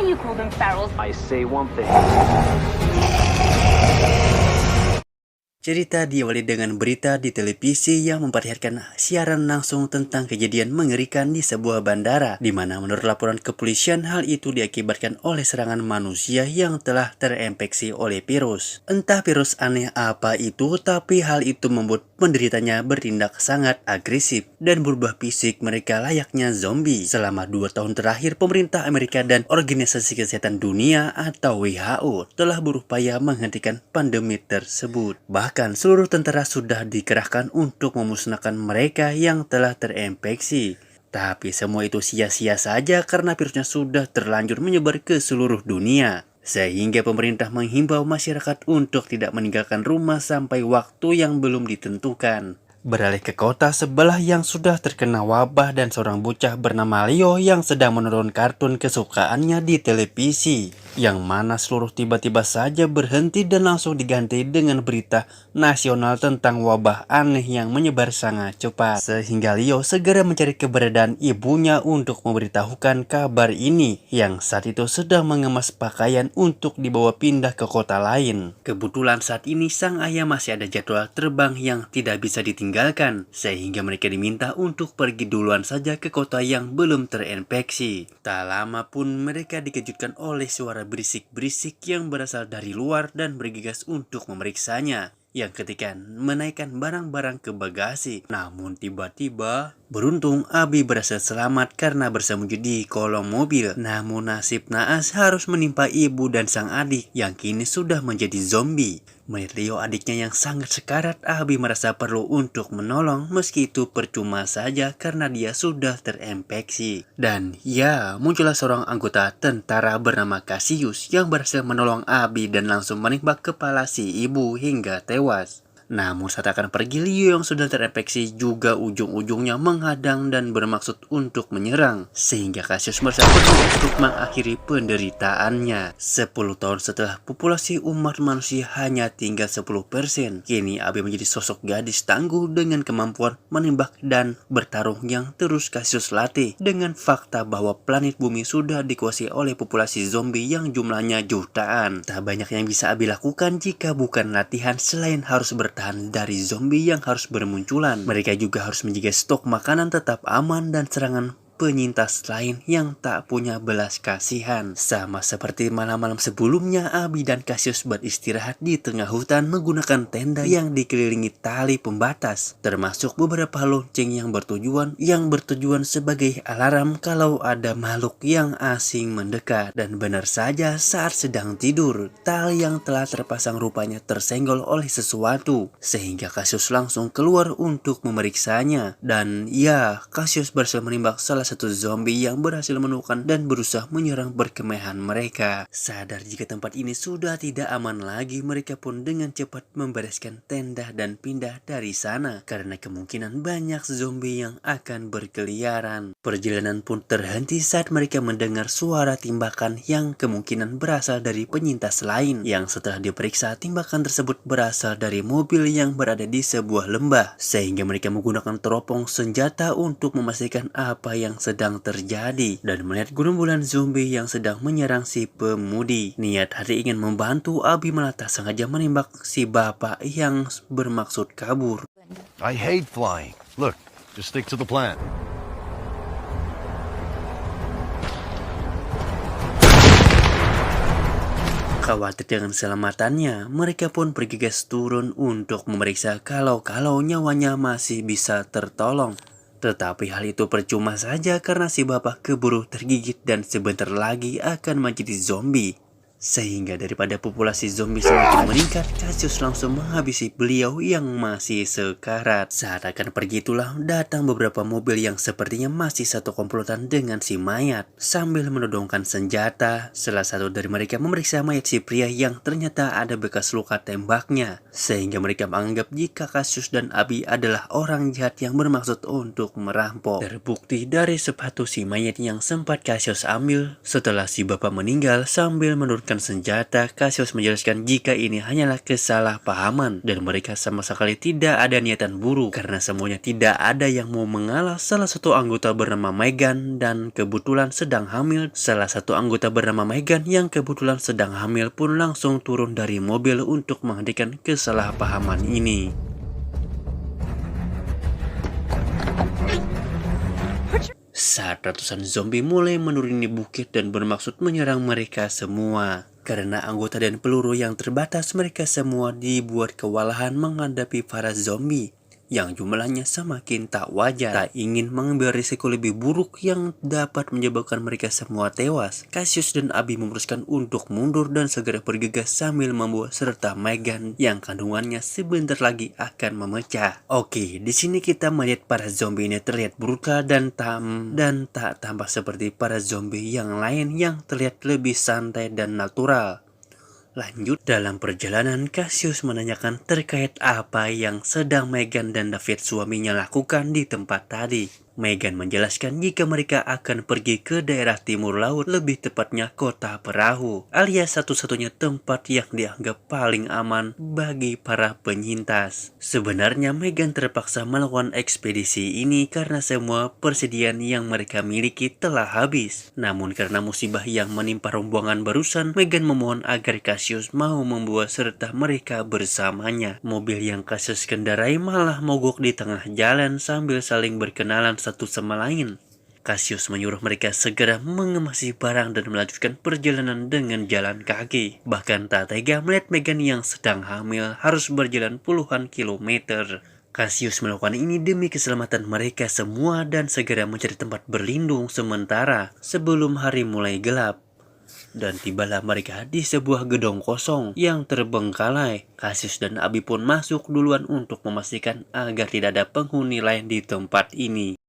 you call them ferals. I say one thing. Cerita diawali dengan berita di televisi yang memperlihatkan siaran langsung tentang kejadian mengerikan di sebuah bandara, di mana menurut laporan kepolisian hal itu diakibatkan oleh serangan manusia yang telah terinfeksi oleh virus. Entah virus aneh apa itu, tapi hal itu membuat penderitanya bertindak sangat agresif dan berubah fisik mereka layaknya zombie. Selama 2 tahun terakhir, pemerintah Amerika dan Organisasi Kesehatan Dunia atau WHO telah berupaya menghentikan pandemi tersebut. Bahkan seluruh tentara sudah dikerahkan untuk memusnahkan mereka yang telah terinfeksi. Tapi semua itu sia-sia saja karena virusnya sudah terlanjur menyebar ke seluruh dunia. Sehingga pemerintah menghimbau masyarakat untuk tidak meninggalkan rumah sampai waktu yang belum ditentukan. Beralih ke kota sebelah yang sudah terkena wabah dan seorang bocah bernama Leo yang sedang menonton kartun kesukaannya di televisi. Yang mana seluruh tiba-tiba saja berhenti dan langsung diganti dengan berita nasional tentang wabah aneh yang menyebar sangat cepat. Sehingga Leo segera mencari keberadaan ibunya untuk memberitahukan kabar ini, yang saat itu sedang mengemas pakaian untuk dibawa pindah ke kota lain. Kebetulan saat ini sang ayah masih ada jadwal terbang yang tidak bisa ditinggalkan, sehingga mereka diminta untuk pergi duluan saja ke kota yang belum terinfeksi. Tak lama pun mereka dikejutkan oleh suara berisik-berisik yang berasal dari luar dan bergegas untuk memeriksanya, yang ketika menaikkan barang-barang ke bagasi. Namun tiba-tiba beruntung Abi berhasil selamat karena bersembunyi di kolong mobil. Namun nasib naas harus menimpa ibu dan sang adik yang kini sudah menjadi zombie. Melihat Leo adiknya yang sangat sekarat, Abi merasa perlu untuk menolong meski itu percuma saja karena dia sudah terinfeksi. Dan ya, muncullah seorang anggota tentara bernama Cassius yang berhasil menolong Abi dan langsung menembak kepala si ibu hingga tewas. Namun saat akan pergi, Leo yang sudah terinfeksi juga ujung-ujungnya menghadang dan bermaksud untuk menyerang, sehingga Cassius merasa perlu untuk mengakhiri penderitaannya. 10 tahun setelah populasi umat manusia hanya tinggal 10%, kini Abi menjadi sosok gadis tangguh dengan kemampuan menembak dan bertarung yang terus Cassius latih, dengan fakta bahwa planet bumi sudah dikuasai oleh populasi zombie yang jumlahnya jutaan. Tak banyak yang bisa Abi lakukan jika bukan latihan selain harus bertahan dari zombie yang harus bermunculan. Mereka juga harus menjaga stok makanan tetap aman dan serangan penyintas lain yang tak punya belas kasihan. Sama seperti malam-malam sebelumnya, Abi dan Cassius beristirahat di tengah hutan menggunakan tenda yang dikelilingi tali pembatas, termasuk beberapa lonceng yang bertujuan sebagai alarm kalau ada makhluk yang asing mendekat. Dan benar saja, saat sedang tidur, tali yang telah terpasang rupanya tersenggol oleh sesuatu, sehingga Cassius langsung keluar untuk memeriksanya. Dan ya, Cassius berhasil menembak salah satu zombie yang berhasil menemukan dan berusaha menyerang perkemahan mereka. Sadar jika tempat ini sudah tidak aman lagi, mereka pun dengan cepat membereskan tenda dan pindah dari sana karena kemungkinan banyak zombie yang akan berkeliaran. Perjalanan pun terhenti saat mereka mendengar suara tembakan yang kemungkinan berasal dari penyintas lain, yang setelah diperiksa tembakan tersebut berasal dari mobil yang berada di sebuah lembah, sehingga mereka menggunakan teropong senjata untuk memastikan apa yang sedang terjadi dan melihat gerombolan zombie yang sedang menyerang si pemudi. Niat hati ingin membantu, Abi malah tak sengaja menembak si bapak yang bermaksud kabur. I hate flying. Look, just stick to the plan. Khawatir dengan keselamatannya, mereka pun bergegas turun untuk memeriksa kalau nyawanya masih bisa tertolong. Tetapi hal itu percuma saja karena si bapak keburu tergigit dan sebentar lagi akan menjadi zombie. Sehingga daripada populasi zombie semakin meningkat, Cassius langsung menghabisi beliau yang masih sekarat. Saat akan pergi itulah datang beberapa mobil yang sepertinya masih satu komplotan dengan si mayat. Sambil menodongkan senjata, salah satu dari mereka memeriksa mayat si pria yang ternyata ada bekas luka tembaknya. Sehingga mereka menganggap jika Cassius dan Abi adalah orang jahat yang bermaksud untuk merampok. Terbukti dari sepatu si mayat yang sempat Cassius ambil setelah si bapak meninggal, sambil menurunkan mengeluarkan senjata, Cassius menjelaskan jika ini hanyalah kesalahpahaman dan mereka sama sekali tidak ada niatan buruk karena semuanya tidak ada yang mau mengalah. Salah satu anggota bernama Megan dan kebetulan sedang hamil. Salah satu anggota bernama Megan yang kebetulan sedang hamil pun langsung turun dari mobil untuk menghentikan kesalahpahaman ini. Saat ratusan zombie mulai menuruni bukit dan bermaksud menyerang mereka semua. Karena anggota dan peluru yang terbatas, mereka semua dibuat kewalahan menghadapi para zombie yang jumlahnya semakin tak wajar. Tak ingin mengambil risiko lebih buruk yang dapat menyebabkan mereka semua tewas, Cassius dan Abby memutuskan untuk mundur dan segera bergegas sambil membawa serta Megan yang kandungannya sebentar lagi akan memecah. Oke, di sini kita melihat para zombie ini terlihat brutal dan tak tampak seperti para zombie yang lain yang terlihat lebih santai dan natural. Lanjut, dalam perjalanan Cassius menanyakan terkait apa yang sedang Megan dan David suaminya lakukan di tempat tadi. Megan menjelaskan jika mereka akan pergi ke daerah timur laut, lebih tepatnya kota Perahu, alias satu-satunya tempat yang dianggap paling aman bagi para penyintas. Sebenarnya Megan terpaksa melakukan ekspedisi ini karena semua persediaan yang mereka miliki telah habis. Namun karena musibah yang menimpa rombongan barusan, Megan memohon agar Cassius mau membawa serta mereka bersamanya. Mobil yang Cassius kendarai malah mogok di tengah jalan sambil saling berkenalan satu sama lain. Cassius menyuruh mereka segera mengemasi barang dan melanjutkan perjalanan dengan jalan kaki. Bahkan tak tega melihat Megan yang sedang hamil harus berjalan puluhan kilometer. Cassius melakukan ini demi keselamatan mereka semua dan segera mencari tempat berlindung sementara sebelum hari mulai gelap. Dan tibalah mereka di sebuah gedung kosong yang terbengkalai. Cassius dan Abby pun masuk duluan untuk memastikan agar tidak ada penghuni lain di tempat ini.